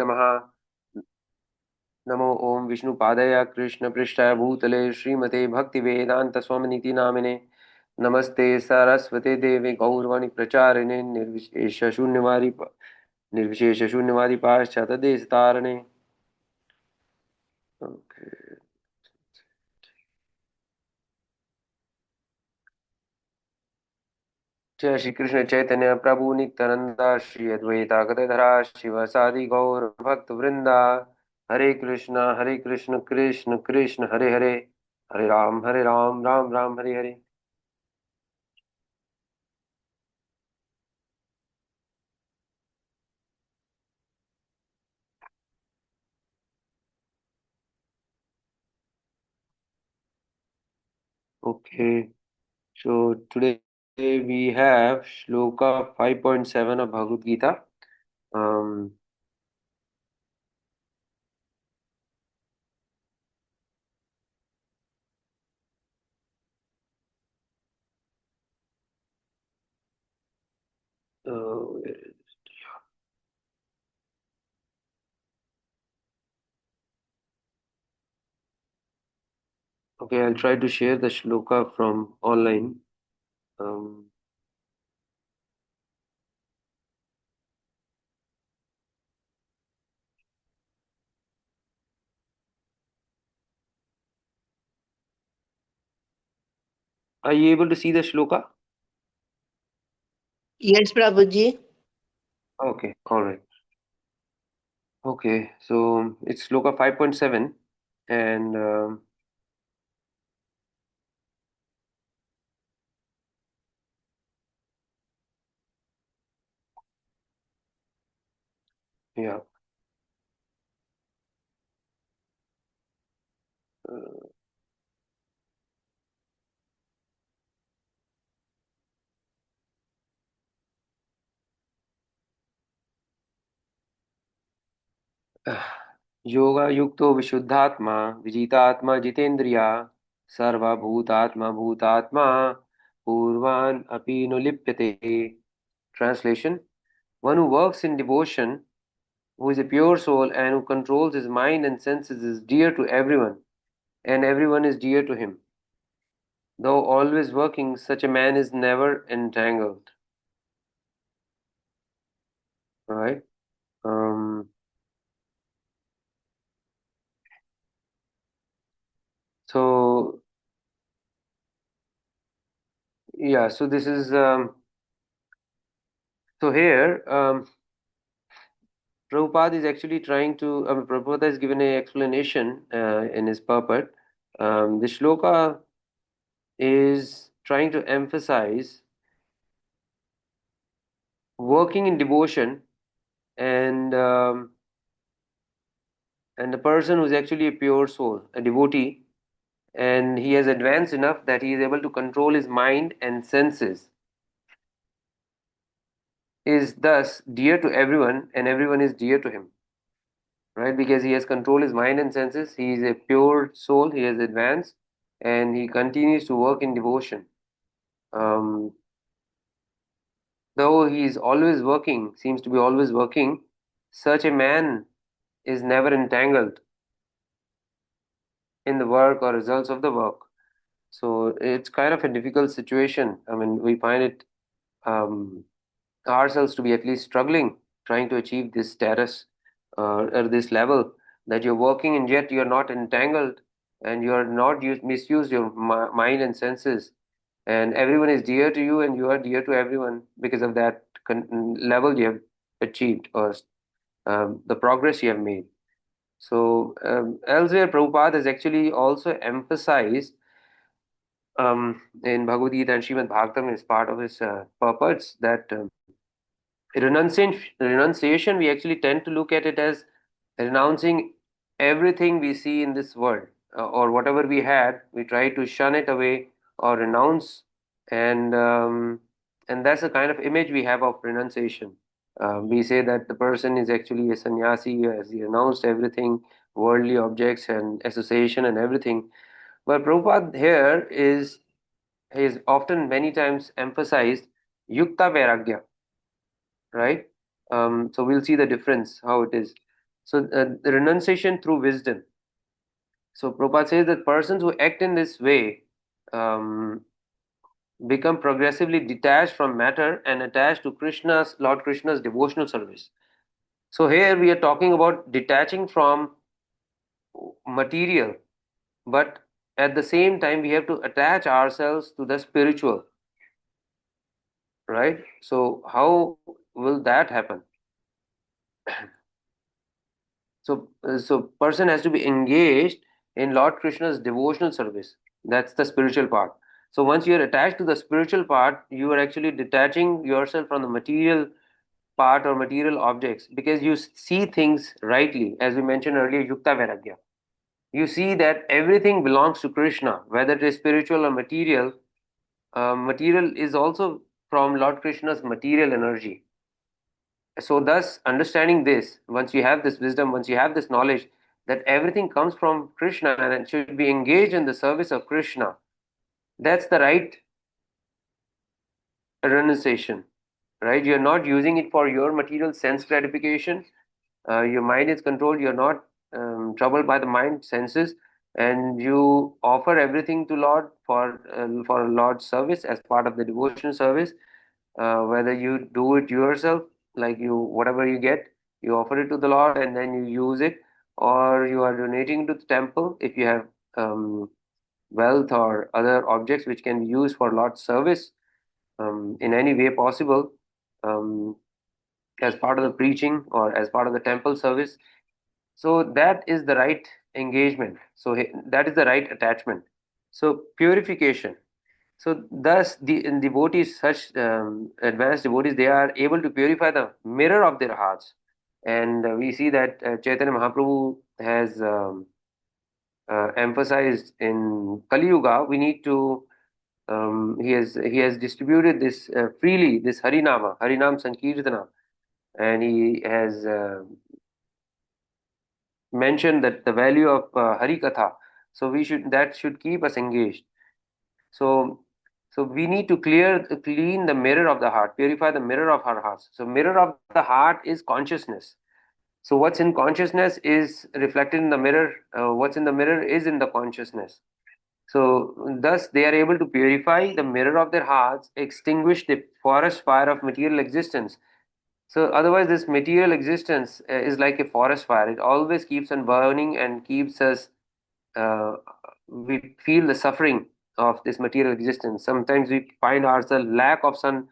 नमः। नमो ओम विष्णुपादाय कृष्णपृष्ठाय भूतले श्रीमते भक्तिवेदान्तस्वामिनिति नामिने। नमस्ते सरस्वते देवे गौरवाणी प्रचारिणे निर्विशेषशून्यवादी पाश्चात्यदेशतारिणे। Okay. जय श्री कृष्ण चैतन्य प्रभु नित्यानंदा श्री अद्वैता गदाधरा शिवसादि गौर भक्त वृंदा। हरे कृष्ण कृष्ण कृष्ण हरे हरे, हरे Ram Ram Ram Hare Hare. Okay, so today we have Shloka 5.7 of Bhagavad Gita. Um, uh, okay, I'll try to share the Shloka from online. Um, are you able to see the Shloka? Yes, Prabhuji. Okay, all right. Okay, so it's Shloka 5.7, and yeah. Uh, yoga युक्तो विशुद्धात्मा विजितात्मा जितेन्द्रिया सर्वभूतात्मा भूतात्मा पूर्वान् अपि नु लिप्यते. Translation: One who works in devotion, who is a pure soul and who controls his mind and senses is dear to everyone, and everyone is dear to him. Though always working, such a man is never entangled. Right? Um, so yeah, so this is so here Prabhupada is actually trying to. Prabhupada has given an explanation in his purport. The shloka is trying to emphasize working in devotion, and and the person who is actually a pure soul, a devotee, and he has advanced enough that he is able to control his mind and senses, is thus dear to everyone, and everyone is dear to him, right? Because he has controlled his mind and senses, he is a pure soul, he has advanced, and he continues to work in devotion. Um, though he is always working, seems to be always working, such a man is never entangled in the work or results of the work. So it's kind of a difficult situation. I mean, we find it um, ourselves to be at least struggling trying to achieve this status or this level that you're working and yet you're not entangled and you're not misuse your mind and senses, and everyone is dear to you and you are dear to everyone because of that level you have achieved, or the progress you have made. So elsewhere Prabhupada has actually also emphasized in Bhagavad Gita and Srimad Bhagavatam as part of his purports that renunciation, we actually tend to look at it as renouncing everything we see in this world, or whatever we had, we try to shun it away or renounce, and and that's the kind of image we have of renunciation. We say that the person is actually a sannyasi as he renounced everything, worldly objects and association and everything. But Prabhupada here is often many times emphasized yukta vairagya, right? So we'll see the difference how it is. So the renunciation through wisdom. So Prabhupada says that persons who act in this way um, become progressively detached from matter and attached to Lord Krishna's devotional service. So here we are talking about detaching from material, but at the same time we have to attach ourselves to the spiritual, right? So how will that happen? So person has to be engaged in Lord Krishna's devotional service. That's the spiritual part. So once you are attached to the spiritual part, you are actually detaching yourself from the material part or material objects, because you see things rightly, as we mentioned earlier, Yukta Vairagya. You see that everything belongs to Krishna, whether it is spiritual or material. Material is also from Lord Krishna's material energy. So thus understanding this, once you have this wisdom, once you have this knowledge that everything comes from Krishna and it should be engaged in the service of Krishna, that's the right renunciation, right? You're not using it for your material sense gratification. Your mind is controlled, you're not troubled by the mind senses, and you offer everything to Lord for Lord's service as part of the devotion service. Whether you do it yourself, like you whatever you get, you offer it to the Lord and then you use it, or you are donating to the temple if you have um, wealth or other objects which can be used for Lord's service in any way possible, um, as part of the preaching or as part of the temple service. So that is the right engagement. So that is the right attachment. So purification. So thus the in devotees, such advanced devotees, they are able to purify the mirror of their hearts. And we see that Chaitanya Mahaprabhu has emphasized in Kali Yuga, we need to he has distributed this freely, this Harinam Sankirtana, and he has mentioned that the value of Hari Katha. So we should that should keep us engaged. So so we need to clean the mirror of the heart, purify the mirror of our hearts. So mirror of the heart is consciousness. So what's in consciousness is reflected in the mirror. What's in the mirror is in the consciousness. So thus they are able to purify the mirror of their hearts, extinguish the forest fire of material existence. So otherwise, this material existence is like a forest fire. It always keeps on burning and keeps us. Uh, we feel the suffering of this material existence. Sometimes we find ourselves lack of some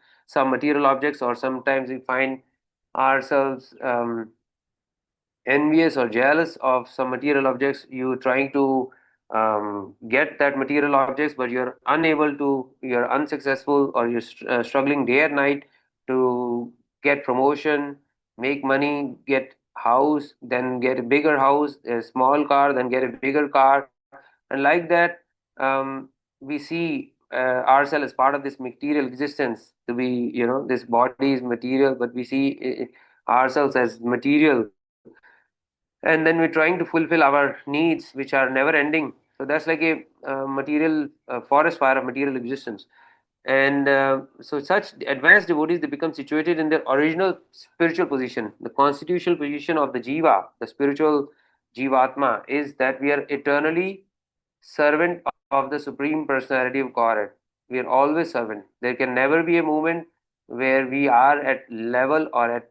material objects, or sometimes we find ourselves envious or jealous of some material objects. You trying to get that material objects, but you're unable to, you're unsuccessful, or you're struggling day and night to get promotion, make money, get house, then get a bigger house, a small car, then get a bigger car, and like that. We see ourselves as part of this material existence to be, this body is material, but we see ourselves as material, and then we're trying to fulfill our needs which are never ending. So that's like a material forest fire of material existence. And so such advanced devotees, they become situated in their original spiritual position. The constitutional position of the jiva, the spiritual jivatma, is that we are eternally servant of the supreme personality of Godhead. We are always servant. There can never be a moment where we are at level or at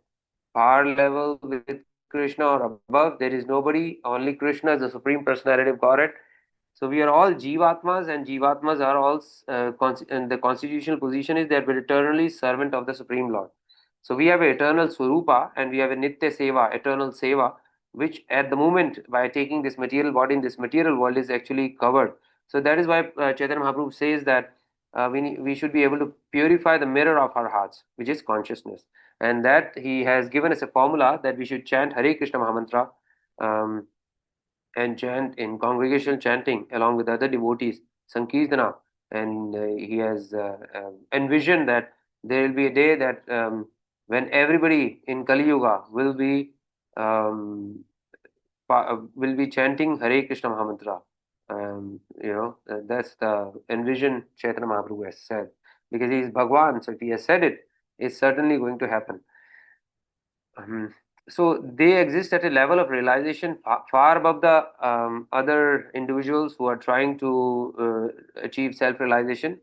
par level with Krishna or above. There is nobody, only Krishna is the supreme personality of Godhead. So we are all jivatmas, and jivatmas are all and the constitutional position is that we're eternally servant of the supreme Lord. So we have an eternal swarupa and we have a nitya seva, eternal seva, which at the moment, by taking this material body in this material world, is actually covered. So that is why Chaitanya Mahaprabhu says that we should be able to purify the mirror of our hearts, which is consciousness, and that he has given us a formula that we should chant Hare Krishna Mahamantra. Um, and chant in congregational chanting along with other devotees, Sankirtana. And he has envisioned that there will be a day that when everybody in Kali Yuga um, will be chanting Hare Krishna Mahamantra. That's the envision Chaitanya Mahaprabhu has said, because he is Bhagwan. So if he has said it, it's certainly going to happen. Um, so they exist at a level of realization far above the other individuals who are trying to achieve self-realization,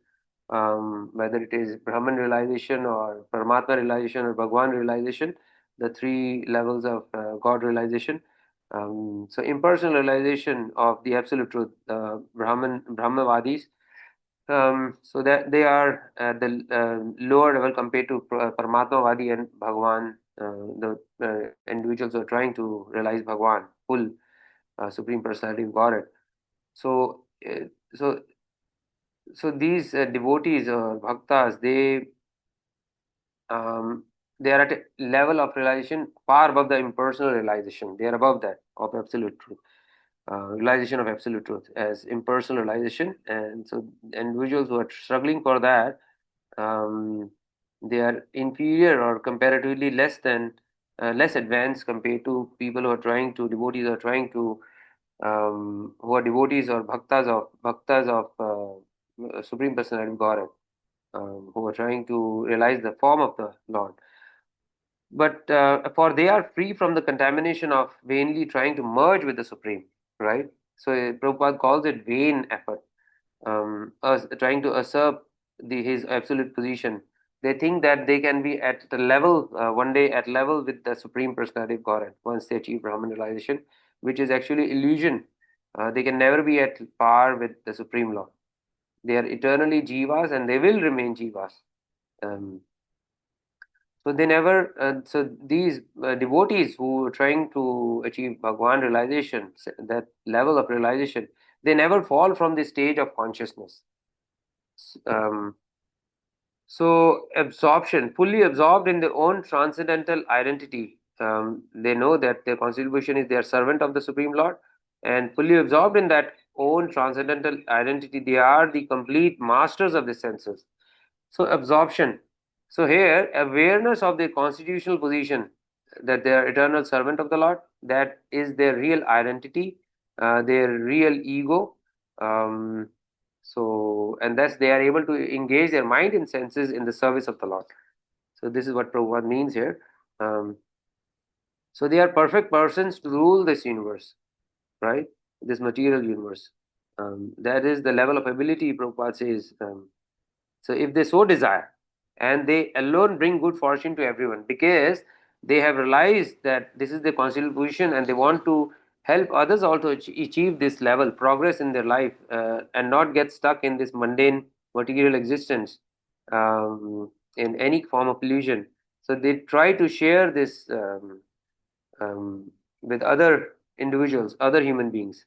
whether it is Brahman realization or Paramatma realization or Bhagwan realization, the three levels of God realization. So impersonal realization of the absolute truth, Brahmavadis, so that they are at the lower level compared to Paramatmavadi and Bhagwan, the individuals who are trying to realize Bhagwan, full Supreme Personality of Godhead. So, so, so these devotees or bhaktas, um, they are at a level of realization far above the impersonal realization. They are above that of absolute truth, realization of absolute truth as impersonal realization. And so, individuals who are struggling for that, um, they are inferior or comparatively less than less advanced compared to people who are trying to devotees are trying to who are devotees or bhaktas of Supreme Personality of Godhead, who are trying to realize the form of the Lord. But for they are free from the contamination of vainly trying to merge with the Supreme, right? So Prabhupada calls it vain effort, trying to usurp his absolute position. They think that they can be at the level one day at level with the Supreme Personality of Godhead once they achieve Brahman realization, which is actually illusion. They can never be at par with the Supreme Lord. They are eternally jivas and they will remain jivas. Um, so they never. So these devotees who are trying to achieve Bhagwan realization, that level of realization, they never fall from the stage of consciousness. Um, so absorption, fully absorbed in their own transcendental identity. They know that their constitution is their servant of the Supreme Lord, and fully absorbed in that own transcendental identity, they are the complete masters of the senses. So absorption. So here, awareness of their constitutional position, that they are eternal servant of the Lord, that is their real identity, their real ego. Um, and thus they are able to engage their mind and senses in the service of the Lord. So this is what Prabhupada means here. Um, so they are perfect persons to rule this universe, right? This material universe. That is the level of ability Prabhupada says. So if they so desire, and they alone bring good fortune to everyone, because they have realized that this is the constitutional position, and they want to help others also achieve this level, progress in their life, and not get stuck in this mundane material existence, in any form of illusion. So they try to share this with other individuals, other human beings.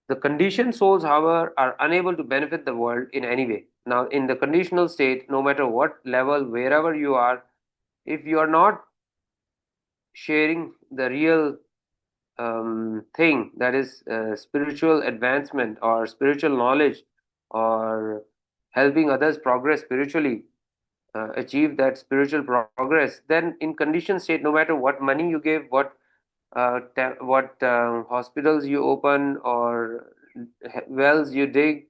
The conditioned souls, however, are unable to benefit the world in any way. Now, in the conditional state, no matter what level, wherever you are, if you are not sharing the real thing, that is spiritual advancement or spiritual knowledge, or helping others progress spiritually, achieve that spiritual progress, then in conditioned state, no matter what money you give, what hospitals you open, or wells you dig,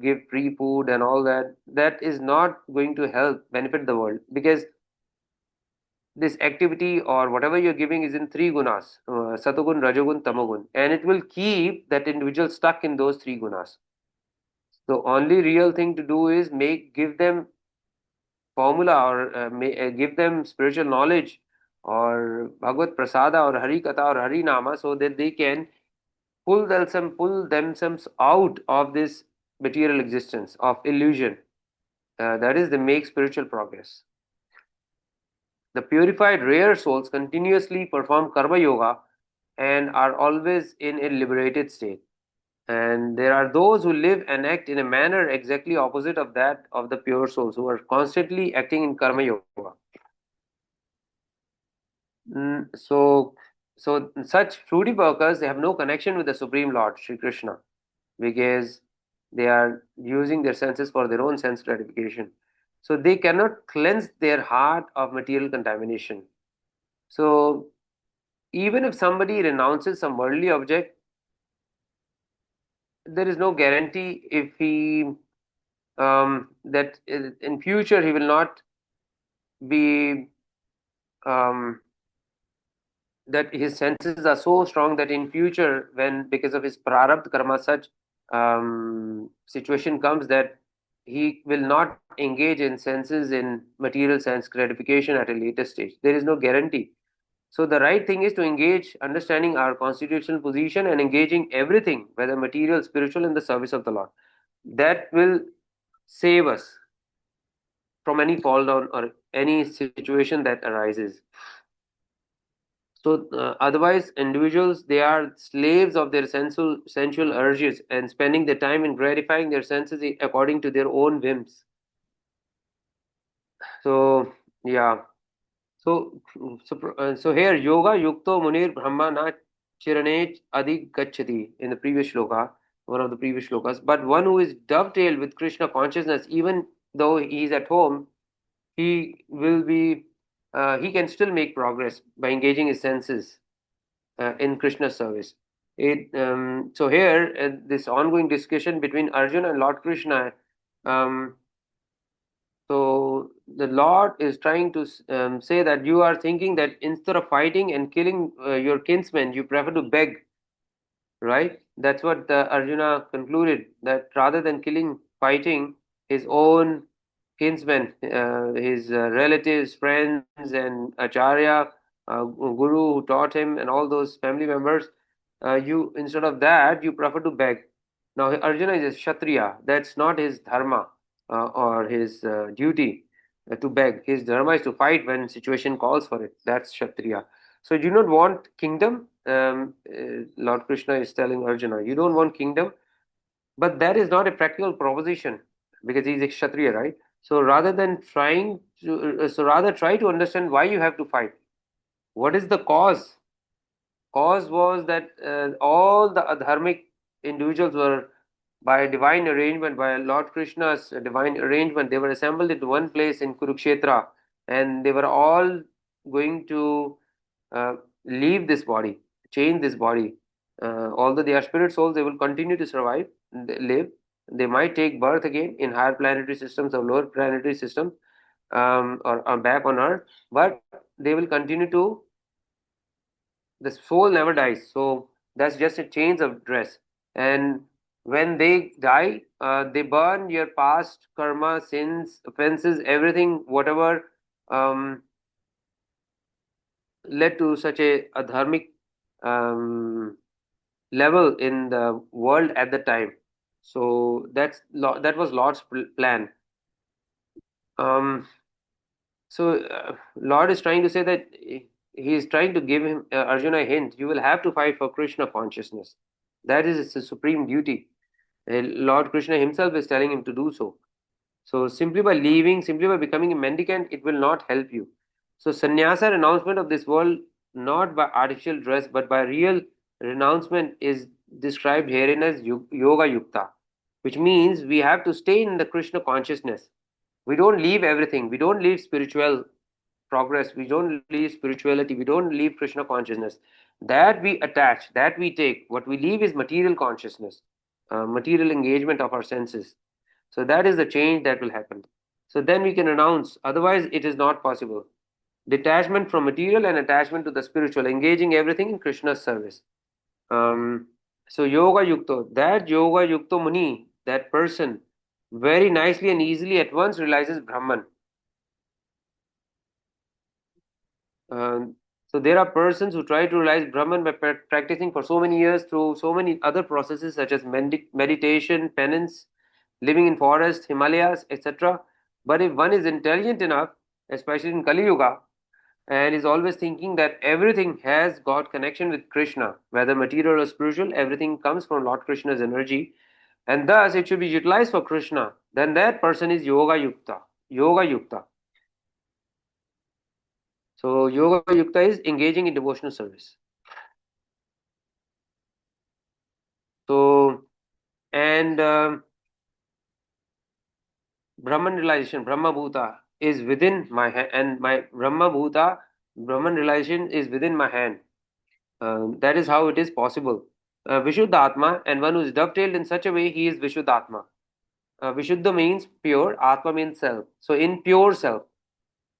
give free food and all that, that is not going to help benefit the world, because this activity or whatever you're giving is in three gunas, satogun, rajogun, tamogun, and it will keep that individual stuck in those three gunas. The only real thing to do is give them formula, or give them spiritual knowledge, or Bhagavad Prasada, or Hari Katha, or Hari Nama, so that they can pull themselves out of this material existence of illusion. That is, they make spiritual progress. The purified rare souls continuously perform karma yoga and are always in a liberated state. And there are those who live and act in a manner exactly opposite of that of the pure souls, who are constantly acting in karma yoga. So such fruity workers, they have no connection with the Supreme Lord Sri Krishna, because they are using their senses for their own sense gratification. So they cannot cleanse their heart of material contamination. So even if somebody renounces some worldly object, there is no guarantee if he that in future he will not be that his senses are so strong that in future, when because of his prarabdha karma, such situation comes that he will not engage in senses in material sense gratification at a later stage. There is no guarantee. So the right thing is to engage, understanding our constitutional position and engaging everything, whether material, spiritual, in the service of the Lord. That will save us from any fall down or any situation that arises. So otherwise, individuals, they are slaves of their sensual urges and spending their time in gratifying their senses according to their own whims. So yeah. So here yoga yukto munir brahma na chirane adik gachati in the previous shloka, one of the previous shlokas. But one who is dovetailed with Krishna consciousness, even though he is at home, he will be he can still make progress by engaging his senses in Krishna's service. So here, this ongoing discussion between Arjuna and Lord Krishna. Um, so the Lord is trying to say that you are thinking that instead of fighting and killing your kinsmen, you prefer to beg, right? That's what Arjuna concluded, that rather than killing, fighting his own kinsmen, his relatives, friends, and acharya, guru who taught him, and all those family members, you instead of that you prefer to beg. Now Arjuna is a kshatriya. That's not his dharma or his duty to beg. His dharma is to fight when situation calls for it. That's kshatriya. So you do not want kingdom. Lord Krishna is telling Arjuna, you don't want kingdom, but that is not a practical proposition because he's a kshatriya, right? So rather than trying to, so rather try to understand why you have to fight. What is the cause? Cause was that all the adharmic individuals were, by divine arrangement, by Lord Krishna's divine arrangement, they were assembled into one place in Kurukshetra, and they were all going to uh, leave this body, change this body. Although they are spirit souls, they will continue to survive, live. They might take birth again in higher planetary systems or lower planetary systems, or back on Earth, but they will continue to. The soul never dies, so that's just a change of dress. And when they die, they burn your past karma, sins, offenses, everything, whatever um, led to such a dharmic um, level in the world at the time. So that was Lord's plan. Um, so Lord is trying to say that he is trying to give him Arjuna a hint. You will have to fight for Krishna consciousness. That is his supreme duty. Lord Krishna himself is telling him to do so. So simply by leaving, simply by becoming a mendicant, it will not help you. So sannyasa, renouncement of this world, not by artificial dress, but by real renouncement, is described herein as yoga yukta, which means we have to stay in the Krishna consciousness. We don't leave everything. We don't leave spiritual progress. We don't leave spirituality. We don't leave Krishna consciousness. That we attach, that we take. What we leave is material consciousness, material engagement of our senses. So that is the change that will happen. So then we can renounce. Otherwise, it is not possible. Detachment from material and attachment to the spiritual, engaging everything in Krishna's service. Um, so yoga yukto muni, that person, very nicely and easily at once realizes Brahman. So there are persons who try to realize Brahman by practicing for so many years through so many other processes such as meditation, penance, living in forest, Himalayas, etc. But if one is intelligent enough, especially in Kali Yuga, and is always thinking that everything has got connection with Krishna, whether material or spiritual, everything comes from Lord Krishna's energy, and thus it should be utilized for Krishna, then that person is Yoga Yukta. Yoga Yukta. So Yoga Yukta is engaging in devotional service. So and Brahman realization, Brahma Bhuta is within my hand, and my Brahma Bhuta, Brahman realization is within my hand. That is how it is possible. Vishuddha and one who is dovetailed in such a way, he is Vishuddha. Vishuddha means pure, Atma means self. So in pure self.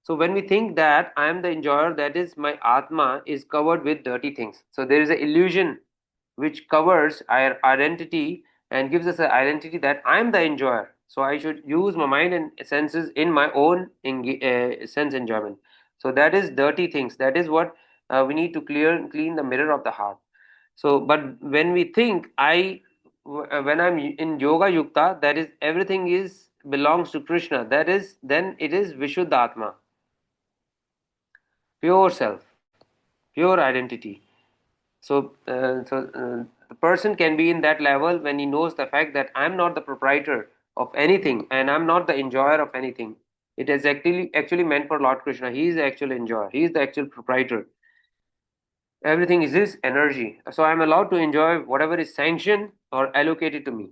So when we think that I am the enjoyer, that is my Atma is covered with dirty things. So there is an illusion which covers our identity and gives us an identity that I am the enjoyer. So I should use my mind and senses in my own sense enjoyment. So that is dirty things. That is what we need to clean the mirror of the heart. So, but when we think when I'm in yoga yukta, that is everything is belongs to Krishna. That is then it is Vishuddha, pure self, pure identity. So the person can be in that level when he knows the fact that I'm not the proprietor of anything and I'm not the enjoyer of anything. It is actually meant for Lord Krishna. He is the actual enjoyer. He is the actual proprietor. Everything is his energy. So I'm allowed to enjoy whatever is sanctioned or allocated to me.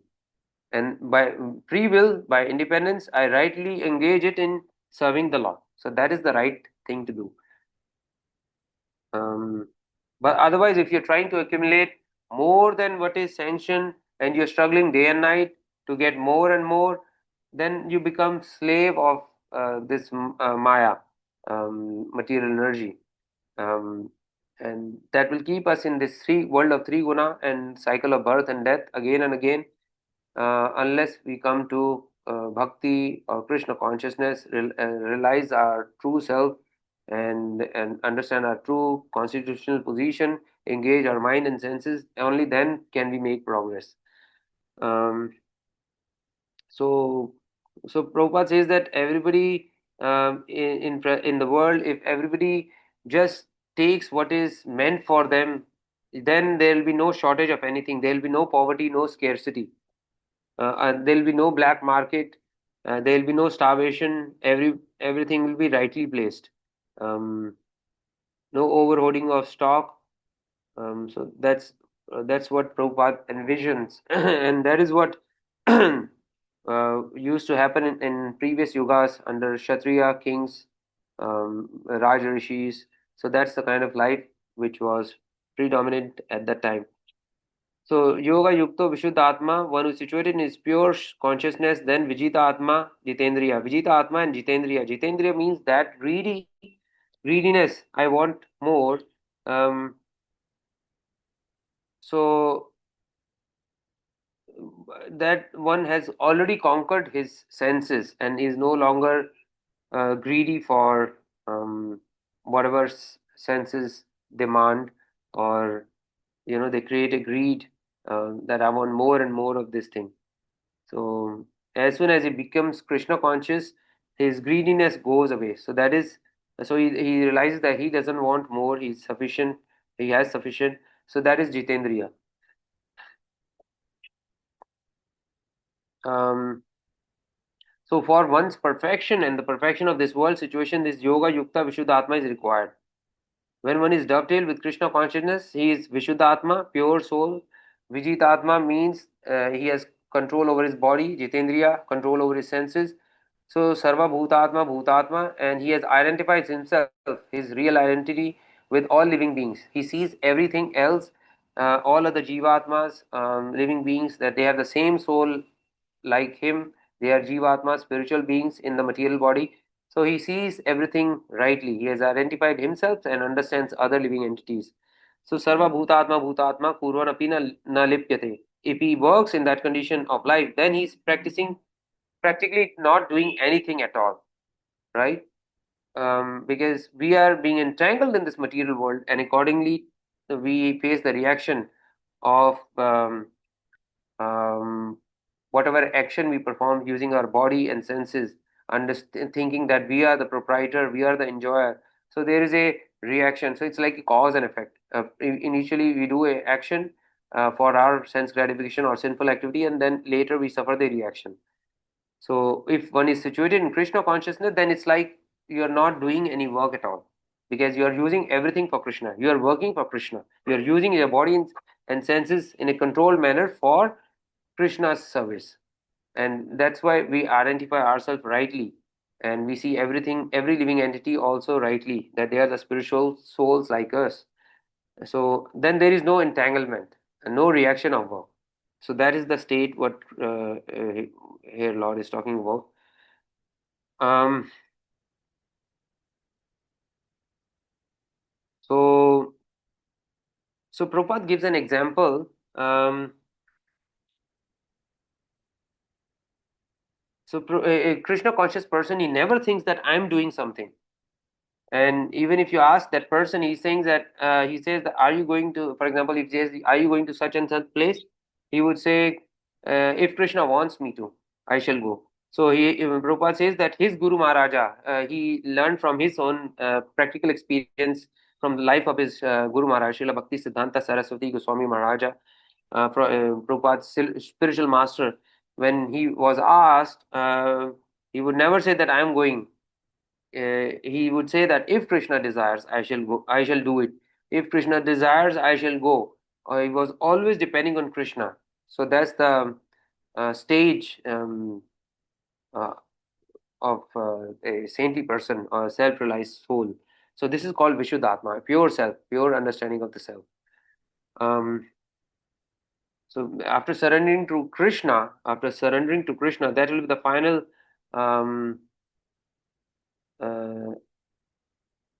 And by free will, by independence, I rightly engage it in serving the Lord. So that is the right thing to do. Um, but otherwise, if you're trying to accumulate more than what is sanctioned and you're struggling day and night to get more and more, then you become slave of this Maya, material energy. Um, and that will keep us in this three world of three guna and cycle of birth and death again and again, unless we come to bhakti or Krishna consciousness, realize our true self, and understand our true constitutional position, engage our mind and senses. Only then can we make progress. Um, so, so Prabhupada says that everybody in the world, if everybody just takes what is meant for them, then there will be no shortage of anything. There will be no poverty, no scarcity. There will be no black market. There will be no starvation. Everything will be rightly placed. Um, no overhoarding of stock. So that's what Prabhupada envisions, and that is what used to happen in previous yugas under Kshatriya kings, Raja rishis. So that's the kind of life which was predominant at that time. So yoga yukto vishuddha atma, one who is situated in his pure consciousness, then vijita atma, jitendriya. Vijita atma and jitendriya. Jitendriya means that greediness. I want more. Um, so that one has already conquered his senses and is no longer greedy for whatever senses demand, or they create a greed that I want more and more of this thing. So as soon as he becomes Krishna conscious, his greediness goes away. So that is, so he realizes that he doesn't want more. He's sufficient. He has sufficient. So that is Jitendriya. Um, so for one's perfection and the perfection of this world situation, this yoga yukta vishuddhatma is required. When one is dovetailed with Krishna consciousness, he is vishuddhatma, pure soul. Vijitatma means he has control over his body. Jitendriya, control over his senses. So Sarva Bhutatma Bhutatma, and he has identified himself, his real identity, with all living beings. He sees everything else, all other Jivatmas, living beings, that they have the same soul like him. They are Jivatmas, spiritual beings in the material body. So he sees everything rightly. He has identified himself and understands other living entities. So Sarva Bhutatma Bhutatma Purvan na Lipyate. If he works in that condition of life, then he's practically not doing anything at all, right? Because we are being entangled in this material world, and accordingly, we face the reaction of um, whatever action we perform using our body and senses, thinking that we are the proprietor, we are the enjoyer. So there is a reaction. So it's like a cause and effect. Initially, we do a action for our sense gratification or sinful activity, and then later we suffer the reaction. So if one is situated in Krishna consciousness, then it's like you are not doing any work at all, because you are using everything for Krishna. You are working for Krishna. You are using your body and senses in a controlled manner for Krishna's service. And that's why we identify ourselves rightly. And we see everything, every living entity also rightly, that they are the spiritual souls like us. So then there is no entanglement and no reaction of work. So that is the state what here Lord is talking about. Um, So, so Prabhupada gives an example. A Krishna conscious person, he never thinks that I'm doing something. And even if you ask that person, he's saying that he says that, are you going to, for example, if he says, are you going to such and such place? He would say, if Krishna wants me to, I shall go. So Prabhupada says that his Guru Maharaja, he learned from his own practical experience from the life of his Guru Maharaj, Srila Bhakti Siddhanta Saraswati Goswami Maharaja, Prabhupada's spiritual master. When he was asked, he would never say that I am going. He would say that if Krishna desires, I shall go, I shall do it. If Krishna desires, I shall go. He was always depending on Krishna. So that's the stage uh, of a saintly person or a self-realized soul. So this is called Vishuddhatma, pure self, pure understanding of the self. Um, so after surrendering to Krishna, that will be the final um, uh,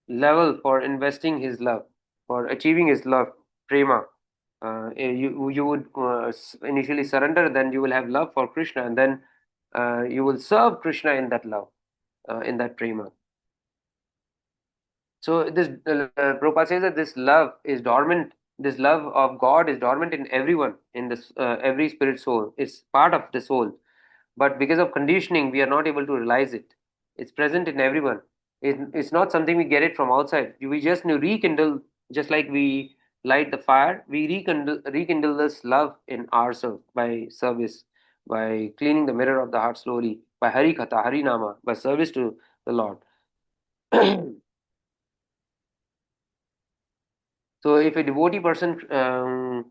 level for investing his love, for achieving his love, prema. You would initially surrender, then you will have love for Krishna, and then you will serve Krishna in that love, in that prema. So this Prabhupada says that this love is dormant. This love of God is dormant in everyone, in this every spirit soul. It's part of the soul, but because of conditioning, we are not able to realize it. It's present in everyone. It's not something we get it from outside. We just rekindle, just like we light the fire. We rekindle this love in ourselves by service, by cleaning the mirror of the heart slowly, by Hari Katha, Hari Nama, by service to the Lord. So if a devotee person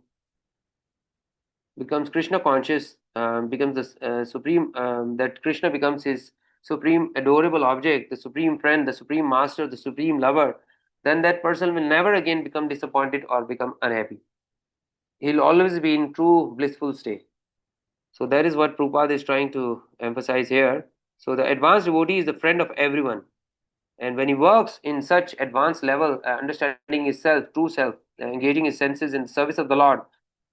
becomes Krishna conscious, becomes the supreme, that Krishna becomes his supreme adorable object, the supreme friend, the supreme master, the supreme lover, then that person will never again become disappointed or become unhappy. He'll always be in true blissful state. So that is what Prabhupada is trying to emphasize here. So the advanced devotee is the friend of everyone. And when he works in such advanced level, understanding his self, true self, engaging his senses in service of the Lord,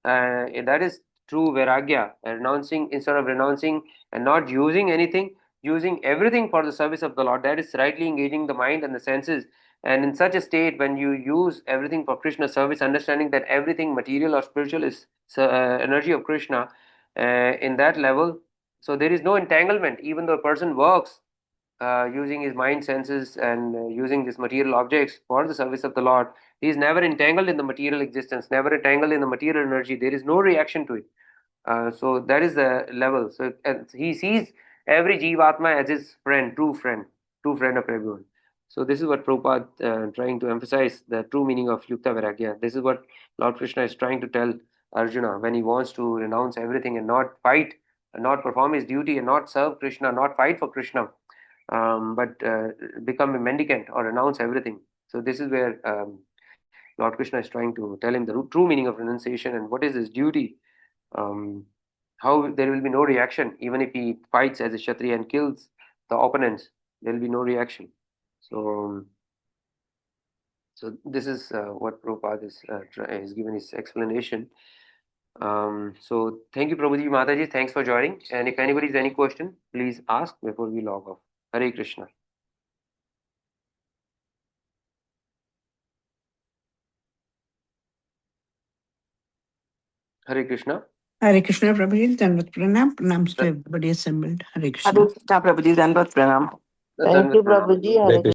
that is true vairagya, renouncing instead of renouncing and not using anything, using everything for the service of the Lord. That is rightly engaging the mind and the senses. And in such a state, when you use everything for Krishna's service, understanding that everything material or spiritual is energy of Krishna, in that level, so there is no entanglement. Even though a person works using his mind senses and using these material objects for the service of the Lord, he is never entangled in the material existence, never entangled in the material energy. There is no reaction to it. So that is the level. So he sees every Jivatma as his friend, true friend of everyone. So this is what Prabhupada trying to emphasize the true meaning of Yukta Vairagya. This is what Lord Krishna is trying to tell Arjuna when he wants to renounce everything and not fight, and not perform his duty, and not serve Krishna, not fight for Krishna, but become a mendicant or renounce everything. So this is where Lord Krishna is trying to tell him the true meaning of renunciation and what is his duty. Um, how there will be no reaction even if he fights as a Kshatriya and kills the opponents. There will be no reaction. So, so this is what Prabhupada is given his explanation. So thank you, Prabhuji Mataji. Thanks for joining. And if anybody has any question, please ask before we log off. Hare Krishna. Hare Krishna. Hare Krishna, Prabhuji, Dandavat Pranam. Pranams to everybody assembled. Hare Hare Krishna. Krishna, Prabhuji, Dandavat Pranam. Thank you, Prabhuji. Hare